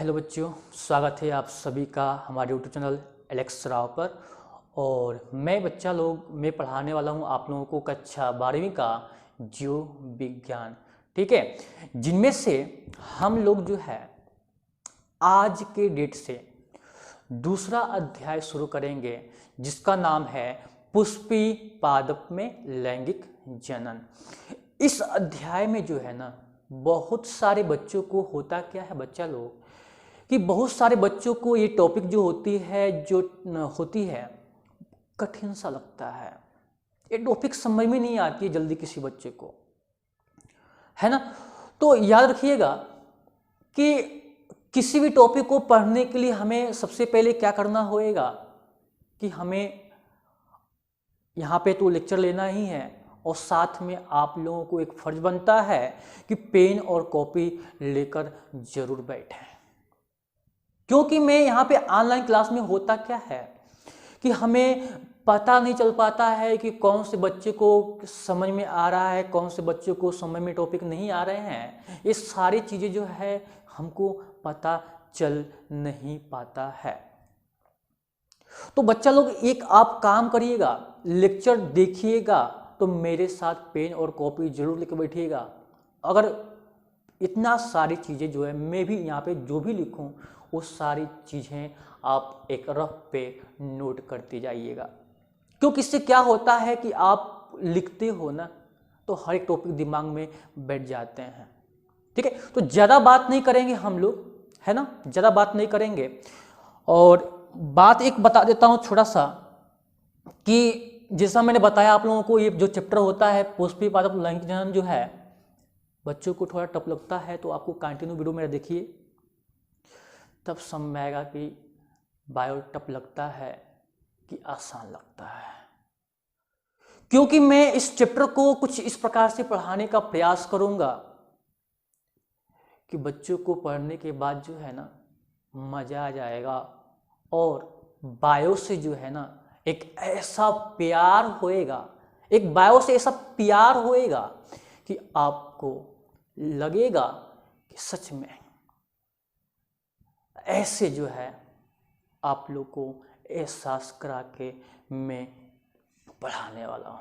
Hello बच्चों, स्वागत है आप सभी का हमारे यूट्यूब चैनल एलेक्स राव पर। और मैं पढ़ाने वाला हूं आप लोगों को कक्षा 12वीं का जीव विज्ञान। ठीक है, जिनमें से हम लोग जो है आज के डेट से दूसरा अध्याय शुरू करेंगे, जिसका नाम है पुष्पी पादप में लैंगिक जनन। इस अध्याय में जो है ना, बहुत सारे बच्चों को होता क्या है बच्चा लोग, कि बहुत सारे बच्चों को ये टॉपिक जो होती है कठिन सा लगता है। ये टॉपिक समझ में नहीं आती है जल्दी किसी बच्चे को, है ना। तो याद रखिएगा कि किसी भी टॉपिक को पढ़ने के लिए हमें सबसे पहले क्या करना होएगा कि हमें यहाँ पे तो लेक्चर लेना ही है, और साथ में आप लोगों को एक फर्ज बनता है कि पेन और कॉपी लेकर जरूर बैठें। क्योंकि मैं यहाँ पे ऑनलाइन क्लास में होता क्या है कि हमें पता नहीं चल पाता है कि कौन से बच्चे को समझ में आ रहा है, कौन से बच्चे को समझ में टॉपिक नहीं आ रहे हैं। ये सारी चीज़ें जो है हमको पता चल नहीं पाता है। तो बच्चा लोग एक आप काम करिएगा, लेक्चर देखिएगा तो मेरे साथ पेन और कॉपी जरूर लेकर बैठिएगा। अगर इतना सारी चीज़ें जो है मैं भी यहाँ पे जो भी लिखूँ वो सारी चीज़ें आप एक रफ पे नोट करते जाइएगा। क्योंकि इससे क्या होता है कि आप लिखते हो ना तो हर एक टॉपिक दिमाग में बैठ जाते हैं। ठीक है, तो ज़्यादा बात नहीं करेंगे हम लोग, है ना, ज़्यादा बात नहीं करेंगे। और बात एक बता देता हूँ छोटा सा, कि जैसा मैंने बताया आप लोगों को, ये जो चैप्टर होता है पुष्पी पादप लैंगिक जनन जो है, बच्चों को थोड़ा टफ लगता है तो आपको कंटिन्यू वीडियो मेरा देखिए, तब समझ में आएगा कि बायो टफ लगता है कि आसान लगता है। क्योंकि मैं इस चैप्टर को कुछ इस प्रकार से पढ़ाने का प्रयास करूंगा कि बच्चों को पढ़ने के बाद जो है ना मजा आ जाएगा, और बायो से जो है ना एक ऐसा प्यार होएगा, एक बायो से ऐसा प्यार होएगा कि आपको लगेगा कि सच में ऐसे जो है आप लोग को एहसास करा के मैं पढ़ाने वाला हूं।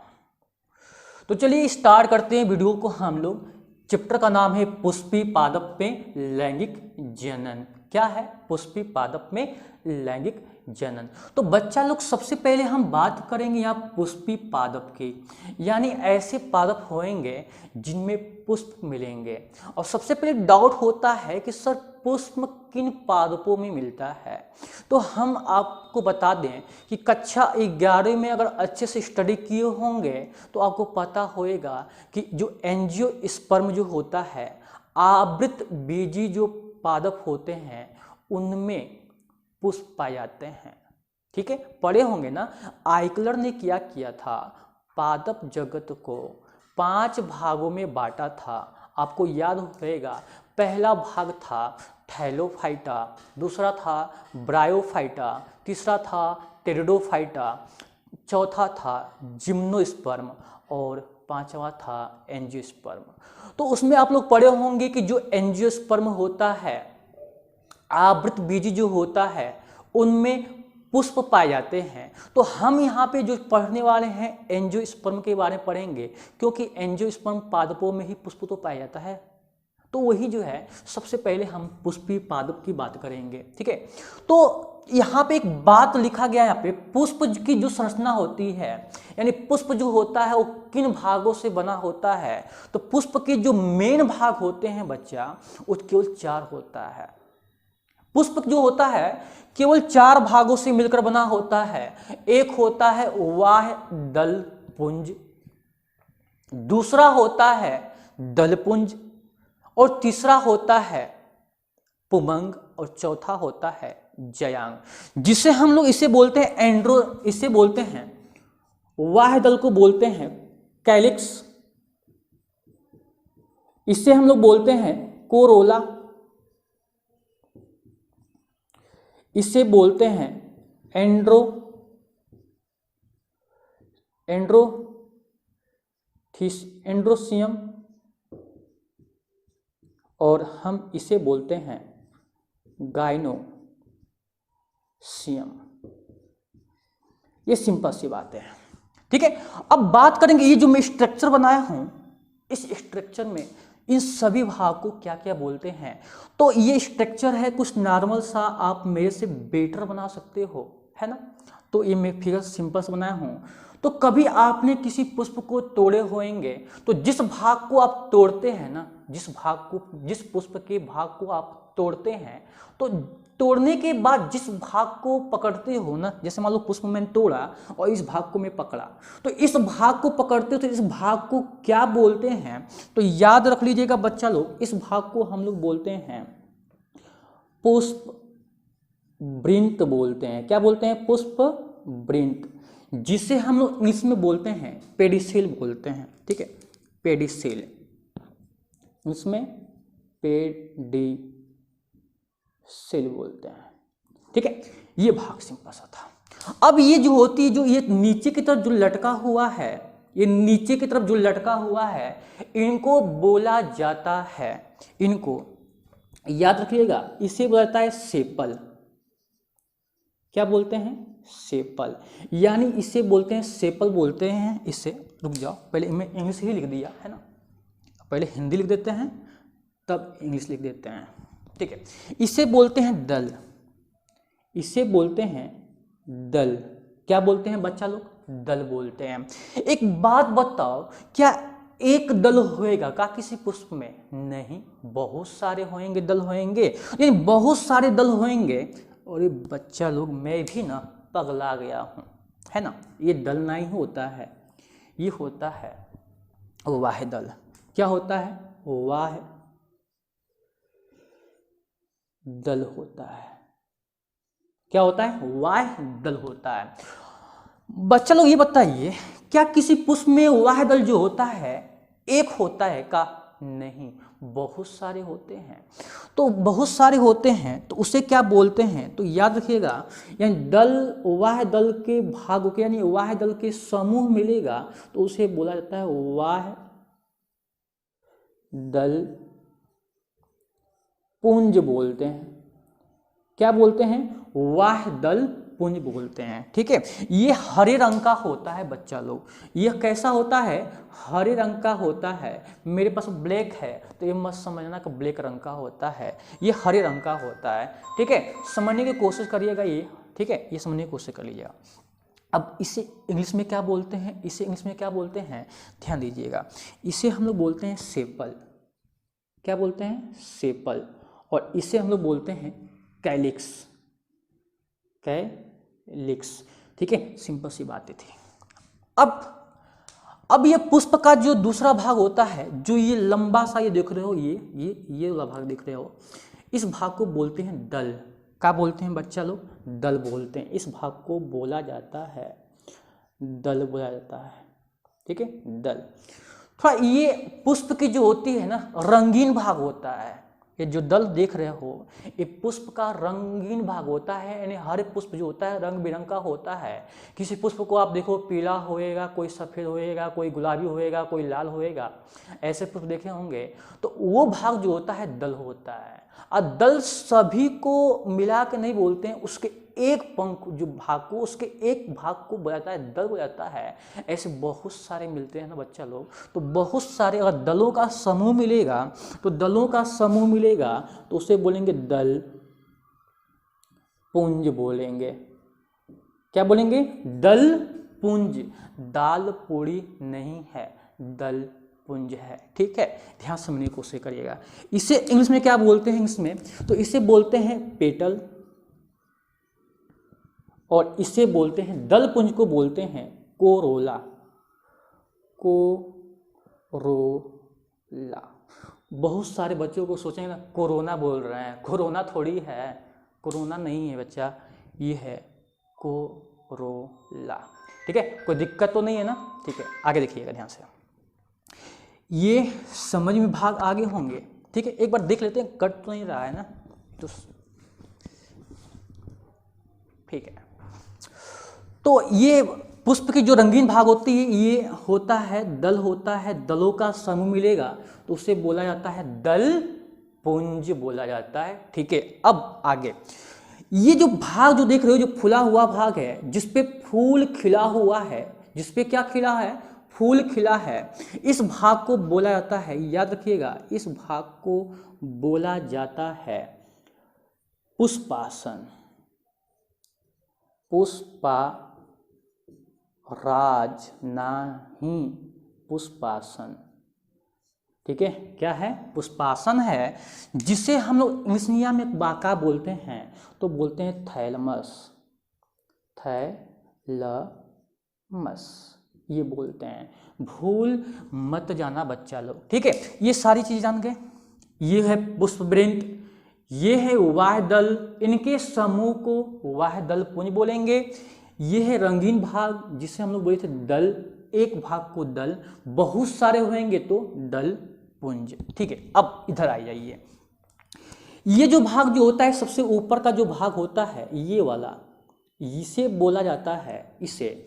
तो चलिए स्टार्ट करते हैं वीडियो को हम लोग। चैप्टर का नाम है पुष्पी पादप में लैंगिक जनन। क्या है पुष्पी पादप में लैंगिक जनन? तो बच्चा लोग सबसे पहले हम बात करेंगे यहाँ पुष्पी पादप की, यानी ऐसे पादप होंगे जिनमें पुष्प मिलेंगे। और सबसे पहले डाउट होता है कि सर पुष्प किन पादपों में मिलता है। तो हम आपको बता दें कि कक्षा 11 में अगर अच्छे से स्टडी किए होंगे तो आपको पता होएगा कि जो एंजियोस्पर्म जो होता है, आवृत बीजी जो पादप होते हैं, उनमें पुष्प पाए जाते हैं। ठीक है, पढ़े होंगे ना, आइकलर ने क्या किया था, पादप जगत को 5 भागों में बांटा था। आपको याद होगा, पहला भाग था थैलोफाइटा, दूसरा था ब्रायोफाइटा, तीसरा था टेरिडोफाइटा, चौथा था जिम्नोस्पर्म, और पांचवा था एंजियोस्पर्म। तो उसमें आप लोग पढ़े होंगे कि जो एंजियोस्पर्म होता है, आवृत बीजी जो होता है, उनमें पुष्प पाए जाते हैं। तो हम यहाँ पे जो पढ़ने वाले हैं एंजियोस्पर्म के बारे में पढ़ेंगे, क्योंकि एंजियोस्पर्म पादपों में ही पुष्प तो पाया जाता है। तो वही जो है सबसे पहले हम पुष्पी पादप की बात करेंगे। ठीक है, तो यहाँ पे एक बात लिखा गया है, यहाँ पे पुष्प की जो संरचना होती है, यानी पुष्प जो होता है वो किन भागों से बना होता है। तो पुष्प के जो मेन भाग होते हैं बच्चा, वो केवल 4 होता है। पुष्प जो होता है केवल 4 भागों से मिलकर बना होता है। एक होता है वाह्य दल पुंज, दूसरा होता है दलपुंज, और तीसरा होता है पुमंग, और चौथा होता है जयांग, जिसे हम लोग इसे बोलते हैं इसे बोलते हैं वाह्य दल को बोलते हैं कैलिक्स, इसे हम लोग बोलते हैं कोरोला, इसे बोलते हैं एंड्रोसियम, और हम इसे बोलते हैं गाइनोसियम। ये सिंपल सी बात है, ठीक है। अब बात करेंगे ये जो मैं स्ट्रक्चर बनाया हूं, इस स्ट्रक्चर में इन सभी भाग को क्या क्या बोलते हैं। तो ये स्ट्रक्चर है कुछ नॉर्मल सा, आप मेरे से बेटर बना सकते हो, है ना। तो ये मैं फिगर सिंपल से बनाया हूं। तो कभी आपने किसी पुष्प को तोड़े होंगे, तो जिस भाग को आप तोड़ते हैं ना, जिस पुष्प के भाग को आप तोड़ते हैं, तो तोड़ने के बाद जिस भाग को पकड़ते हो ना, जैसे मान लो पुष्प मैंने तोड़ा और इस भाग को मैं पकड़ा, तो इस भाग को पकड़ते हो तो इस भाग को क्या बोलते हैं। तो याद रख लीजिएगा बच्चा लोग, इस भाग को हम लोग बोलते हैं पुष्प वृंत बोलते हैं। क्या बोलते हैं? पुष्प वृंत, जिसे हम लोग इंग्लिश में बोलते हैं पेडिसेल बोलते हैं, ठीक है, पेडिसेल, इसमें पेडिसेल बोलते हैं, ठीक है। ये भाग सिंपल सा था। अब ये जो होती है, जो ये नीचे की तरफ जो लटका हुआ है, ये नीचे की तरफ जो लटका हुआ है, इनको बोला जाता है, इनको याद रखिएगा, इसे बोला जाता है सेपल। क्या बोलते हैं? सेपल, यानी इसे बोलते हैं सेपल बोलते हैं इसे। रुक जाओ, पहले मैं इंग्लिश ही लिख दिया है ना, पहले हिंदी लिख देते हैं तब इंग्लिश लिख देते हैं, ठीक है। इसे बोलते हैं दल, इसे बोलते हैं दल। क्या बोलते हैं बच्चा लोग? दल बोलते हैं। एक बात बताओ, क्या एक दल होएगा का किसी पुष्प में? नहीं, बहुत सारे होंगे, दल होंगे, यानी बहुत सारे दल होंगे। और ये बच्चा लोग, मैं भी ना पगला गया हूँ, है ना। ये दल नहीं होता है, ये होता है वाह दल। क्या होता है? वाह दल होता है। क्या होता है? वाह दल होता है। बच्चा लोग ये बताइए, क्या किसी पुष्प में वाह दल जो होता है एक होता है का? नहीं, बहुत सारे होते हैं। तो बहुत सारे होते हैं तो उसे क्या बोलते हैं? तो याद रखिएगा, यानी दल, वाह दल के भाग के, यानी वाह दल के समूह मिलेगा तो उसे बोला जाता है वाह दल पुंज बोलते हैं। क्या बोलते हैं? वाह दल पुंज बोलते हैं, ठीक है। ये हरे रंग का होता है बच्चा लोग। ये कैसा होता है? हरे रंग का होता है। मेरे पास ब्लैक है तो ये मत समझना कि ब्लैक रंग का होता है, ये हरे रंग का होता है, ठीक है। समझने की कोशिश करिएगा ये, ठीक है, ये समझने की कोशिश कर लीजिएगा। अब इसे इंग्लिश में क्या बोलते हैं? इसे इंग्लिश में क्या बोलते हैं? ध्यान दीजिएगा, इसे हम लोग बोलते हैं सेपल। क्या बोलते हैं? सेपल। और इसे हम लोग बोलते हैं कैलिक्स, कैलिक्स, ठीक है। सिंपल सी बातें थी। अब ये पुष्प का जो दूसरा भाग होता है, जो ये लंबा सा ये देख रहे हो, ये वाला भाग देख रहे हो, इस भाग को बोलते हैं दल। क्या बोलते हैं बच्चा लोग? दल बोलते हैं। इस भाग को बोला जाता है दल, बोला जाता है, ठीक है, दल। थोड़ा ये पुष्प की जो होती है ना, रंगीन भाग होता है। ये जो दल देख रहे हो, ये पुष्प का रंगीन भाग होता है, यानी हर पुष्प जो होता है रंग बिरंग का होता है। किसी पुष्प को आप देखो, पीला होएगा, कोई सफ़ेद होएगा, कोई गुलाबी होएगा, कोई लाल होएगा, ऐसे पुष्प देखे होंगे। तो वो भाग जो होता है दल होता है। और दल सभी को मिला के नहीं बोलते हैं, उसके एक पंख जो भाग को, उसके एक भाग को बोला जाता है दल, बोला जाता है। ऐसे बहुत सारे मिलते हैं ना बच्चा लोग, तो बहुत सारे अगर दलों का समूह मिलेगा, तो दलों का समूह मिलेगा तो उसे बोलेंगे दल पुंज बोलेंगे। क्या बोलेंगे? दल पुंज। दाल पूड़ी नहीं है, दल पुंज है, ठीक है। ध्यान समझने की कोशिश करिएगा। इसे इंग्लिश में क्या बोलते हैं? इंग्लिश में तो इसे बोलते हैं पेटल, और इसे बोलते हैं, दल पुंज को बोलते हैं कोरोला, कोरोला। बहुत सारे बच्चों को सोचेंगे ना कोरोना बोल रहे हैं, कोरोना थोड़ी है, कोरोना नहीं है बच्चा, ये है कोरोला, ठीक है। कोई दिक्कत तो नहीं है ना, ठीक है। आगे देखिएगा ध्यान से, ये समझ में भाग आगे होंगे, ठीक है। एक बार देख लेते हैं, कट तो नहीं रहा है ना, तो ठीक है। तो ये पुष्प की जो रंगीन भाग होती है, ये होता है दल, होता है दलों का समूह मिलेगा तो उसे बोला जाता है दल पुंज बोला जाता है। ठीक है, अब आगे ये जो भाग जो देख रहे हो, जो फूला हुआ भाग है, जिसपे फूल खिला हुआ है, जिसपे क्या खिला है, फूल खिला है, इस भाग को बोला जाता है, याद रखिएगा, इस भाग को बोला जाता है पुष्पासन। पुष्पराज नहीं, पुष्पासन। ठीक है, क्या है, पुष्पासन है, जिसे हम लोग इंग्लिश में बाका बोलते हैं, तो बोलते हैं थैलमस, थैलमस ये बोलते हैं। भूल मत जाना बच्चा लोग। ठीक है, ये सारी चीज जान गए। ये है पुष्पवृंत, ये है वाह्यदल, इनके समूह को वाह्यदल पुंज बोलेंगे। ये है रंगीन भाग, जिसे हम लोग बोले थे दल, एक भाग को दल, बहुत सारे होंगे तो दल पुंज। ठीक है, अब इधर आ जाइए। ये जो भाग जो होता है, सबसे ऊपर का जो भाग होता है, ये वाला, इसे बोला जाता है, इसे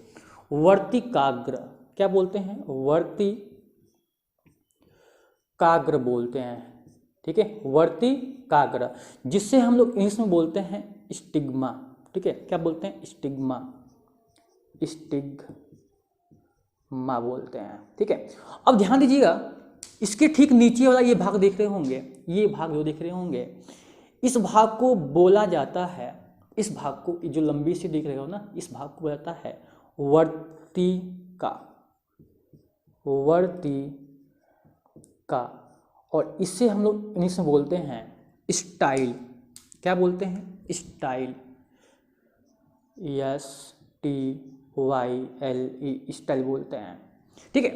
वर्तिकाग्र, क्या बोलते हैं, वर्तिकाग्र बोलते हैं। ठीक है, वर्तिकाग्र, जिससे हम लोग इंग्लिश में बोलते हैं स्टिग्मा। ठीक है, क्या बोलते हैं, स्टिग्मा, स्टिग्मा बोलते हैं। ठीक है, अब ध्यान दीजिएगा, इसके ठीक नीचे वाला ये भाग देख रहे होंगे, ये भाग जो देख रहे होंगे, इस भाग को बोला जाता है, इस भाग को, जो लंबी सी देख रहे हो ना, इस भाग को बोला जाता है वर्तिका, वर्तिका। और इससे हम लोग इंग्लिश में बोलते हैं स्टाइल, क्या बोलते हैं, स्टाइल, STYLE, स्टाइल बोलते हैं। ठीक है,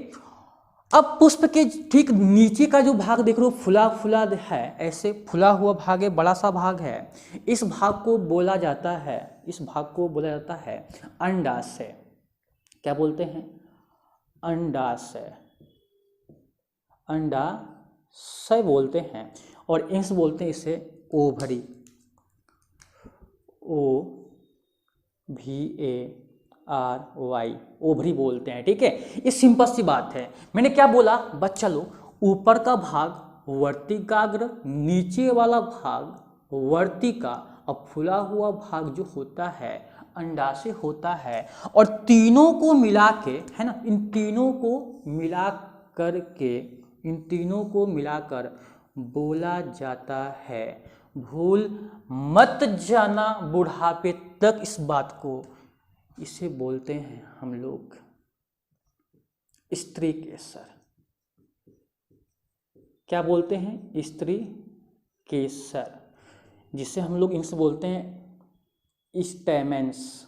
अब पुष्प के ठीक नीचे का जो भाग देख रहे हो, फुला फुला है, ऐसे फुला हुआ भाग है, बड़ा सा भाग है, इस भाग को बोला जाता है, इस भाग को बोला जाता है अंडाशय। क्या बोलते हैं, अंडाशय, अंडाशय बोलते हैं। और इंग्लिश बोलते हैं इसे ओवरी, OVARY, ओवरी बोलते हैं। ठीक है, ये सिंपल सी बात है। मैंने क्या बोला बच्चा लोग, ऊपर का भाग वर्तिकाग्र, नीचे वाला भाग वर्तिका, और फुला हुआ भाग जो होता है अंडाशय होता है। और तीनों को मिला के, है ना, इन तीनों को मिला करके, इन तीनों को मिलाकर बोला जाता है, भूल मत जाना बुढ़ापे तक इस बात को, इसे बोलते हैं हम लोग स्त्री केसर। क्या बोलते हैं, स्त्री केसर, जिसे हम लोग इंग्लिश बोलते हैं स्टेमेंस।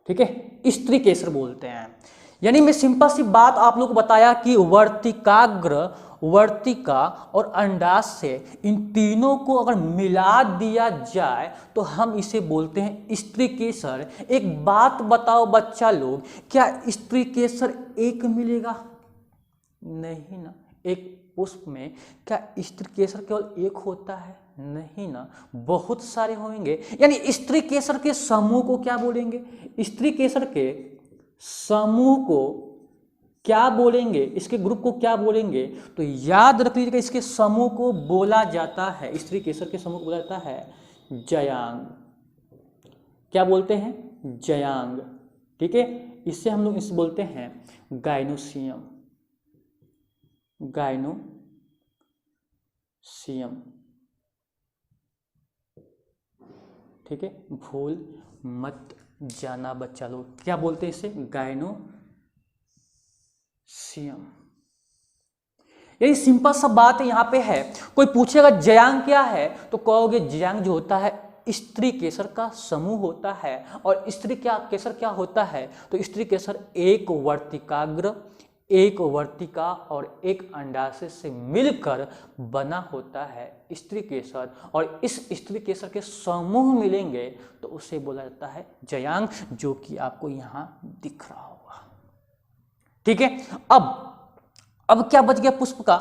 ठीक है, स्त्री केसर बोलते हैं। यानी मैं सिंपल सी बात आप लोग को बताया कि वर्तिकाग्र, वर्तिका और अंडाशय, इन तीनों को अगर मिला दिया जाए तो हम इसे बोलते हैं स्त्री केसर। एक बात बताओ बच्चा लोग, क्या स्त्री केसर एक मिलेगा, नहीं ना। एक पुष्प में क्या स्त्री केसर केवल एक होता है, नहीं ना, बहुत सारे होंगे। यानी स्त्री केसर के समूह को क्या बोलेंगे, स्त्री केसर के समूह को क्या बोलेंगे, इसके ग्रुप को क्या बोलेंगे, तो याद रख लीजिएगा, इसके समूह को बोला जाता है, स्त्री केसर के समूह को बोला जाता है जयांग। क्या बोलते हैं, जयांग। ठीक है, इससे हम लोग इसे बोलते हैं गाइनोसियम, गाइनोसियम। ठीक है, भूल मत जाना बच्चा लोग, क्या बोलते हैं इसे, गाइनोसियम। यही सिंपल सा बात है, यहाँ पे है। कोई पूछेगा जयांग क्या है, तो कहोगे जयांग जो होता है स्त्री केसर का समूह होता है। और स्त्री क्या केसर क्या होता है, तो स्त्री केसर एक वर्तिकाग्र, एक वर्तिका और एक अंडाशय से मिलकर बना होता है स्त्री केसर। और इस स्त्री केसर के समूह मिलेंगे तो उसे बोला जाता है जयांग, जो कि आपको यहाँ दिख रहा होगा। ठीक है, अब क्या बच गया पुष्प का,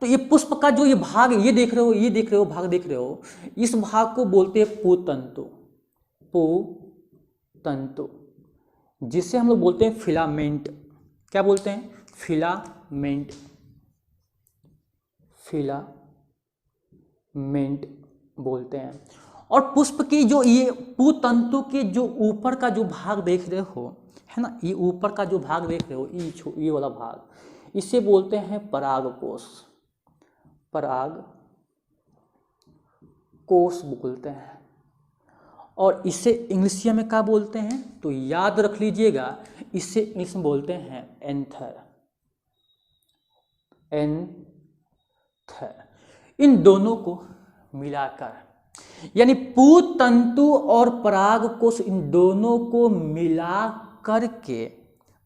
तो ये पुष्प का जो ये भाग, ये देख रहे हो, ये देख रहे हो, भाग देख रहे हो, इस भाग को बोलते हैं पुतंतु, पुतंतु, जिसे हम लोग बोलते हैं फिलामेंट। क्या बोलते हैं, फिलामेंट, फिलामेंट बोलते हैं। और पुष्प की जो ये पुतंतु के जो ऊपर का जो भाग देख रहे हो, है ना, ये ऊपर का जो भाग देख रहे हो, ये वाला भाग, इसे बोलते हैं परागकोश। परागकोश बोलते हैं। और इसे इंग्लिश में क्या बोलते हैं, तो याद रख लीजिएगा, इसे इंग्लिश में बोलते हैं एंथर। इन दोनों को मिलाकर, यानी पुतंतु और परागकोश, इन दोनों को मिला करके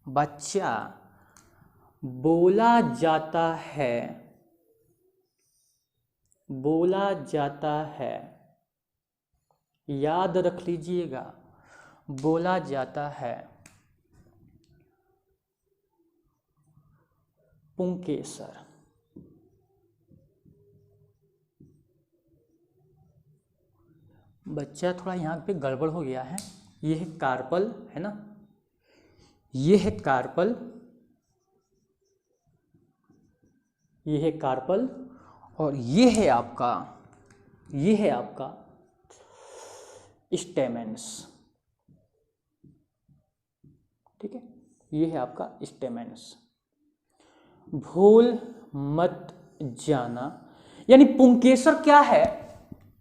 बच्चा बोला जाता है, याद रख लीजिएगा, बोला जाता है पुंकेसर। बच्चा थोड़ा यहाँ पे गड़बड़ हो गया है। ये है कार्पल, है ना, ये है कार्पल, ये है कार्पल, और ये है आपका स्टेमेंस। ठीक है, ये है आपका स्टेमेंस। भूल मत जाना, यानी पुंकेसर क्या है,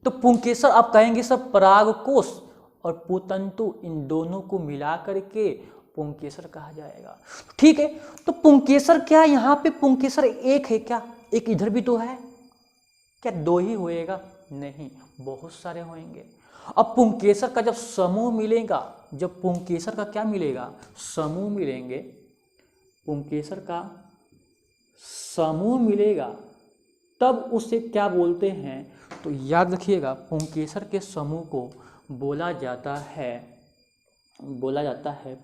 तो पुंकेसर आप कहेंगे सब परागकोश और पुतंतु, इन दोनों को मिला करके पुंकेसर कहा जाएगा। ठीक है, तो पुंकेसर क्या, यहाँ पे पुंकेसर एक है क्या, एक इधर भी तो है क्या, दो ही होएगा, नहीं, बहुत सारे होंगे। अब पुंकेसर का जब समूह मिलेगा, जब पुंकेसर का क्या मिलेगा, समूह मिलेंगे, पुंकेसर का समूह मिलेगा, तब उसे क्या बोलते हैं, तो याद रखिएगा, पुंकेसर के समूह को बोला जाता है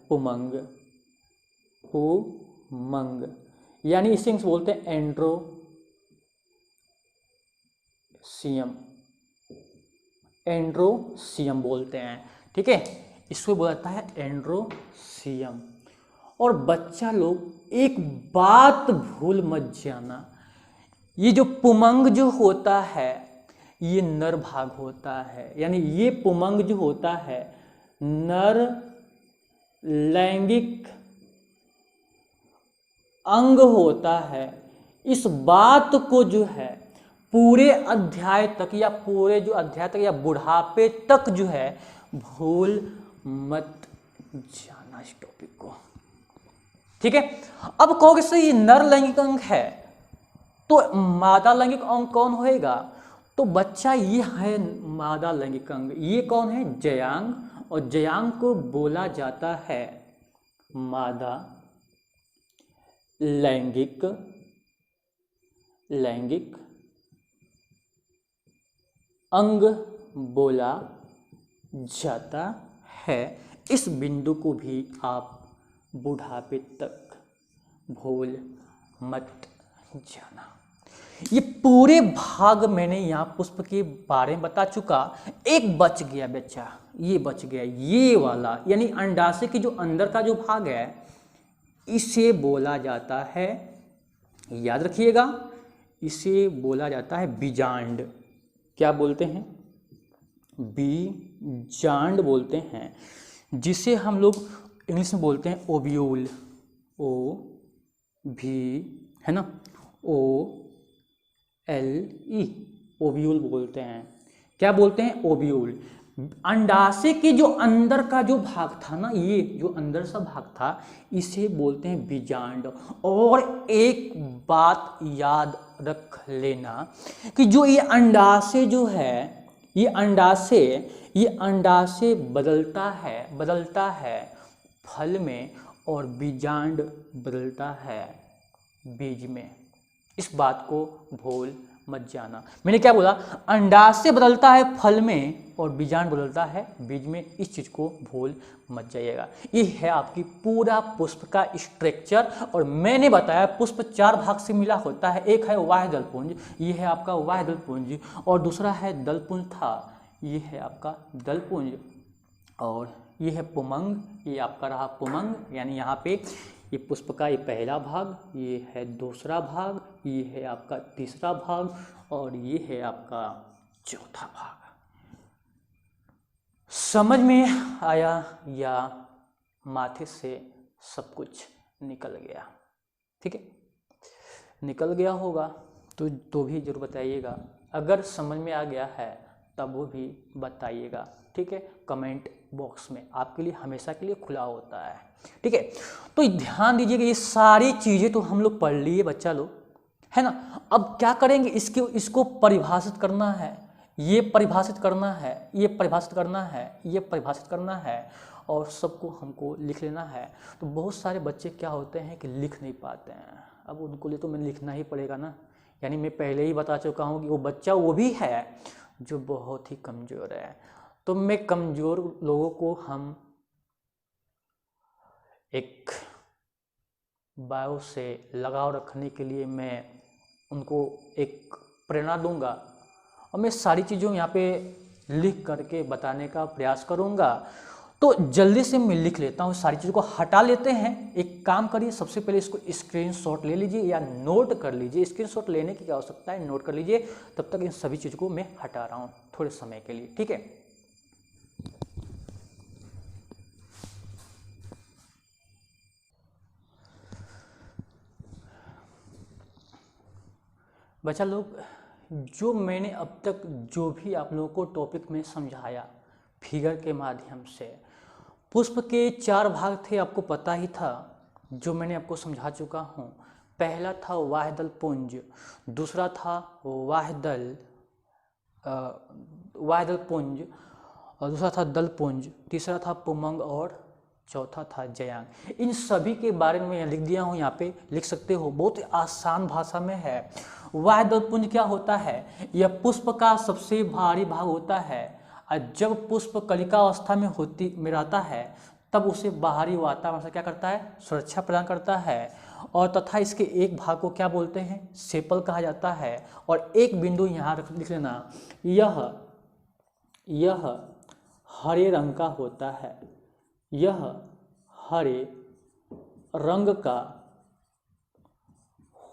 पुमंग। यानी इसे बोलते हैं एंड्रोसियम बोलते हैं। ठीक है, इसको बोला जाता है एंड्रोसियम। और बच्चा लोग एक बात भूल मत जाना, ये जो पुमंग जो होता है, ये नर भाग होता है, यानी ये पुमंग जो होता है नर लैंगिक अंग होता है। इस बात को जो है पूरे अध्याय तक या बुढ़ापे तक जो है भूल मत जाना इस टॉपिक को। ठीक है, अब कहोगे सर ये नर लैंगिक अंग है, तो मादा लैंगिक अंग कौन होएगा, तो बच्चा ये है मादा लैंगिक अंग, ये कौन है, जयांग, और जयांग को बोला जाता है मादा लैंगिक अंग बोला जाता है। इस बिंदु को भी आप बुढ़ापे तक भूल मत जाना। ये पूरे भाग मैंने यहाँ पुष्प के बारे में बता चुका। एक बच गया बच्चा, ये बच गया, ये वाला, यानी अंडाशय के जो अंदर का जो भाग है, इसे बोला जाता है, याद रखिएगा, इसे बोला जाता है बीजांड। क्या बोलते हैं, बीजांड बोलते हैं, जिसे हम लोग इंग्लिश में बोलते हैं ओव्यूल, है ना, OLE, ओव्यूल बोलते हैं। क्या बोलते हैं, ओव्यूल। अंडाशय के जो अंदर का जो भाग था ना, ये जो अंदर सा भाग था, इसे बोलते हैं बीजांड। और एक बात याद रख लेना कि जो ये अंडाशय जो है, ये अंडाशय बदलता है फल में, और बीजांड बदलता है बीज में। इस बात को भूल मत जाना। मैंने क्या बोला, अंडाशय बदलता है फल में और बीजांड बदलता है बीज में, इस चीज को भूल मत जाइएगा। ये है आपकी पूरा पुष्प का स्ट्रक्चर। और मैंने बताया पुष्प 4 भाग से मिला होता है। एक है वाह्य दलपुंज, ये है आपका वाह्य दलपुंज, और दूसरा है दलपुंज था, ये है आपका दलपुंज, और ये है पुमंग, ये आपका रहा पुमंग, यानी यहाँ पे ये पुष्प का ये पहला भाग, ये है दूसरा भाग, ये है आपका तीसरा भाग और ये है आपका चौथा भाग। समझ में आया या माथे से सब कुछ निकल गया? ठीक है, निकल गया होगा तो भी जरूर बताइएगा। अगर समझ में आ गया है तब वो भी बताइएगा। ठीक है, कमेंट बॉक्स में आपके लिए हमेशा के लिए खुला होता है। ठीक है, तो ध्यान दीजिएगा, ये सारी चीज़ें तो हम लोग पढ़ लिए बच्चा लोग, है ना। अब क्या करेंगे, इसको परिभाषित करना है, ये परिभाषित करना है, ये परिभाषित करना है, ये परिभाषित करना है और सबको हमको लिख लेना है। तो बहुत सारे बच्चे क्या होते हैं कि लिख नहीं पाते हैं। अब उनको लिए तो मैं लिखना ही पड़ेगा ना, यानी मैं पहले ही बता चुका हूँ कि वो बच्चा वो भी है जो बहुत ही कमज़ोर है। तो मैं कमज़ोर लोगों को हम एक बायो से लगाव रखने के लिए मैं उनको एक प्रेरणा दूंगा और मैं सारी चीज़ों यहाँ पे लिख करके बताने का प्रयास करूँगा। तो जल्दी से मैं लिख लेता हूँ, सारी चीज़ों को हटा लेते हैं। एक काम करिए, सबसे पहले इसको स्क्रीनशॉट ले लीजिए या नोट कर लीजिए। स्क्रीनशॉट लेने की क्या आवश्यकता है, नोट कर लीजिए। तब तक इन सभी चीज़ों को मैं हटा रहा हूँ थोड़े समय के लिए। ठीक है, बच्चा लोग, जो मैंने अब तक जो भी आप लोगों को टॉपिक में समझाया फिगर के माध्यम से, पुष्प के 4 भाग थे, आपको पता ही था, जो मैंने आपको समझा चुका हूँ। पहला था वाह्यदल पुंज, दूसरा था वाह्यदल पुंज और दूसरा था दल पुंज, तीसरा था पुमंग और चौथा था जयांग। इन सभी के बारे में लिख दिया हूँ, यहाँ पे लिख सकते हो, बहुत आसान भाषा में है। वाह्यदल पुंज क्या होता है, यह पुष्प का सबसे भारी भाग होता है और जब पुष्प कलिका अवस्था में रहता है तब उसे बाहरी वातावरण से क्या करता है, सुरक्षा प्रदान करता है। और तथा इसके एक भाग को क्या बोलते हैं, सेपल कहा जाता है। और एक बिंदु यहाँ लिख लेना, यह हरे रंग का होता है, यह हरे रंग का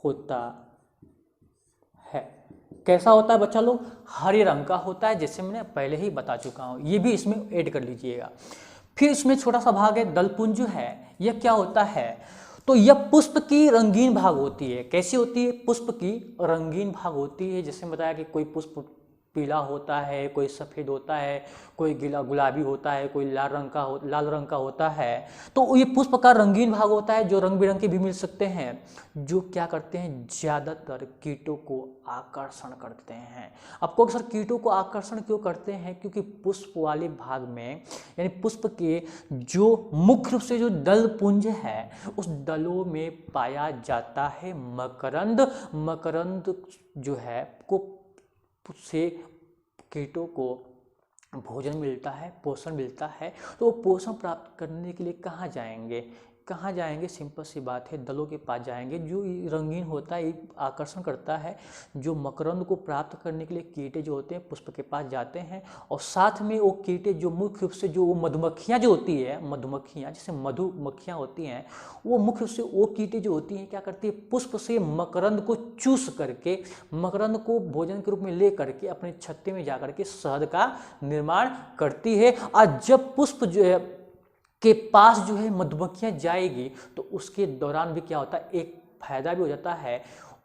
होता है। कैसा होता है बच्चा लोग, हरे रंग का होता है, जैसे मैंने पहले ही बता चुका हूँ, ये भी इसमें ऐड कर लीजिएगा। फिर इसमें छोटा सा भाग है दलपुंज है, यह क्या होता है, तो यह पुष्प की रंगीन भाग होती है। कैसी होती है, पुष्प की रंगीन भाग होती है। जैसे बताया कि कोई पुष्प पीला होता है, कोई सफ़ेद होता है, कोई गुलाबी होता है, कोई लाल रंग का होता है। तो ये पुष्प का रंगीन भाग होता है, जो रंग बिरंगे भी मिल सकते हैं, जो क्या करते हैं, ज़्यादातर कीटों को आकर्षण करते हैं। आपको अक्सर कीटों को आकर्षण क्यों करते हैं, क्योंकि पुष्प वाले भाग में, यानी पुष्प के जो मुख्य रूप से जो दल पुंज है, उस दलों में पाया जाता है मकरंद। मकरंद जो है को से कीटों को भोजन मिलता है, पोषण मिलता है। तो वो पोषण प्राप्त करने के लिए कहाँ जाएंगे, कहाँ जाएंगे, सिंपल सी बात है, दलों के पास जाएंगे। जो रंगीन होता है, आकर्षण करता है, जो मकरंद को प्राप्त करने के लिए कीटे जो होते हैं पुष्प के पास जाते हैं। और साथ में वो कीटे जो मुख्य रूप से जो मधुमक्खियाँ जो होती है, मधुमक्खियाँ जैसे मधुमक्खियाँ होती हैं, वो मुख्य रूप से वो कीटे जो होती हैं क्या करती है, पुष्प से मकरंद को चूस करके, मकरंद को भोजन के रूप में ले करके अपने छत्ते में जा करके शहद का निर्माण करती है। और जब पुष्प जो है के पास जो है मधुमक्खियाँ जाएगी तो उसके दौरान भी क्या होता है, एक फायदा भी हो जाता है।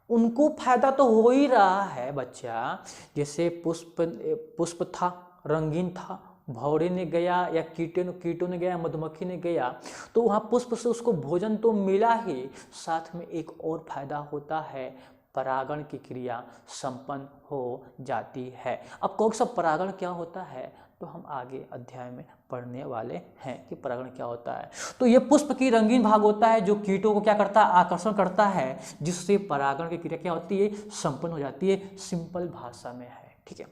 उनको फायदा तो हो ही रहा है बच्चा, जैसे पुष्प था, रंगीन था, भौरे ने गया या कीटों ने गया, मधुमक्खी ने गया, तो वहाँ पुष्प से उसको भोजन तो मिला ही, साथ में एक और फायदा होता है, परागण की क्रिया संपन्न हो जाती है। अब कौन सा परागण क्या होता है, तो हम आगे अध्याय में पढ़ने वाले हैं कि परागण क्या होता है। तो ये पुष्प की रंगीन भाग होता है, जो कीटों को क्या करता है, आकर्षण करता है, जिससे परागण की क्रिया क्या होती है, संपन्न हो जाती है। सिंपल भाषा में है, ठीक है।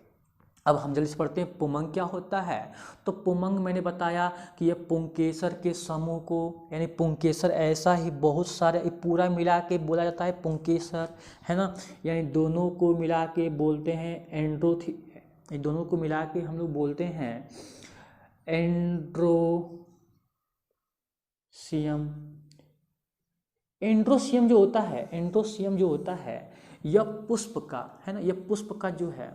अब हम जल्दी से पढ़ते हैं पुमंग क्या होता है। तो पुमंग मैंने बताया कि यह पुंकेसर के समूह को, यानी पुंकेसर ऐसा ही बहुत सारे पूरा मिला के बोला जाता है पुंकेसर, है ना, यानी दोनों को मिला के बोलते हैं दोनों को मिला के हम लोग बोलते हैं एंड्रोसियम एंड्रोसियम जो होता है, एंड्रोसियम जो होता है यह पुष्प का, है ना, यह पुष्प का जो है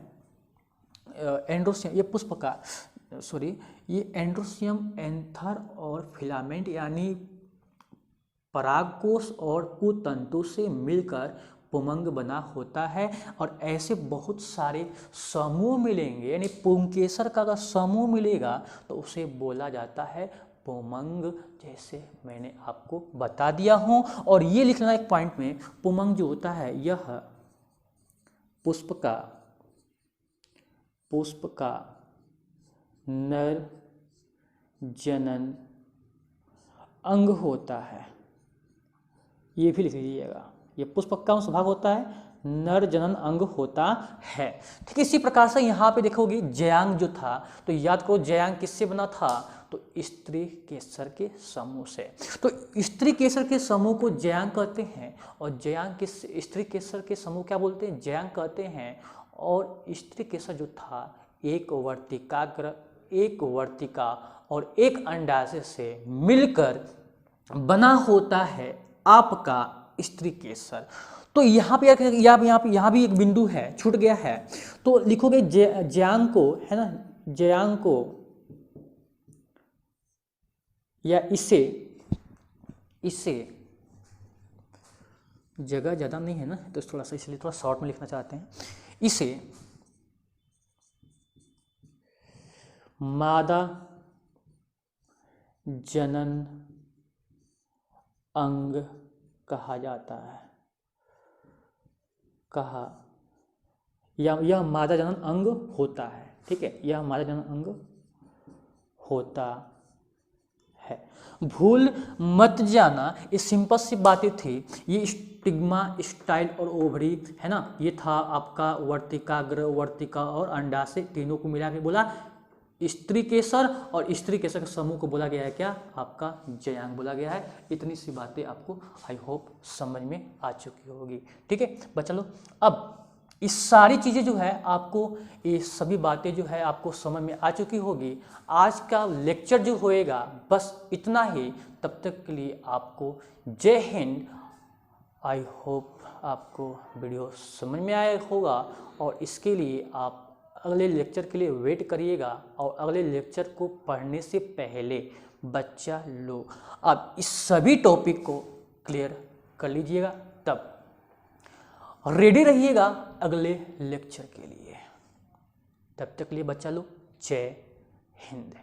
एंड्रोसियम, ये पुष्प का सॉरी ये एंड्रोसियम एंथर और फिलामेंट यानी परागकोश और कुतंतु से मिलकर पुमंग बना होता है। और ऐसे बहुत सारे समूह मिलेंगे, यानी पुंकेसर का अगर समूह मिलेगा तो उसे बोला जाता है पुमंग, जैसे मैंने आपको बता दिया हूं। और ये लिखना एक पॉइंट में, पुमंग जो होता है यह पुष्प का नर जनन अंग होता है। ये भी लिख लीजिएगा, ये पुष्प का स्वभाव होता है, नर जनन अंग होता है। ठीक है, इसी प्रकार से यहाँ पे देखोगे जयांग जो था, तो याद करो जयांग किससे बना था, तो स्त्री केसर के समूह से। तो स्त्री केसर के समूह को जयांग कहते हैं, और जयांग किस स्त्री केसर के समूह क्या बोलते हैं, जयांग कहते हैं। और स्त्री केसर जो था एक वर्तिकाग्र, एक वर्तिका और एक अंडाशय से मिलकर बना होता है आपका स्त्री केसर। तो यहाँ पे यहाँ भी एक बिंदु है, छूट गया है, तो लिखोगे जयांग को, है ना, जयांग को या इसे जगह ज़्यादा नहीं है ना, तो थोड़ा सा इसलिए थोड़ा शॉर्ट में लिखना चाहते हैं। इसे मादा जनन अंग कहा जाता है, यह मादा जनन अंग होता है। ठीक है, यह मादा जनन अंग होता है। भूल मत जाना, ये सिंपल सी बातें थी। ये स्टिग्मा, स्टाइल और ओवरी, है ना, ये था आपका वर्तिकाग्र, वर्तिका और अंडाशय, तीनों को मिला के बोला स्त्री केसर, और स्त्री केसर के समूह को बोला गया है क्या, आपका जयांग बोला गया है। इतनी सी बातें आपको आई होप समझ में आ चुकी होगी। ठीक है बच्चा लोग, अब इस सारी चीज़ें जो है आपको, ये सभी बातें जो है आपको समझ में आ चुकी होगी। आज का लेक्चर जो होएगा बस इतना ही। तब तक के लिए आपको जय हिंद। आई होप आपको वीडियो समझ में आया होगा, और इसके लिए आप अगले लेक्चर के लिए वेट करिएगा। और अगले लेक्चर को पढ़ने से पहले बच्चा लोग अब इस सभी टॉपिक को क्लियर कर लीजिएगा, तब रेडी रहिएगा अगले लेक्चर के लिए। तब तक के लिए बच्चा लोग जय हिंद।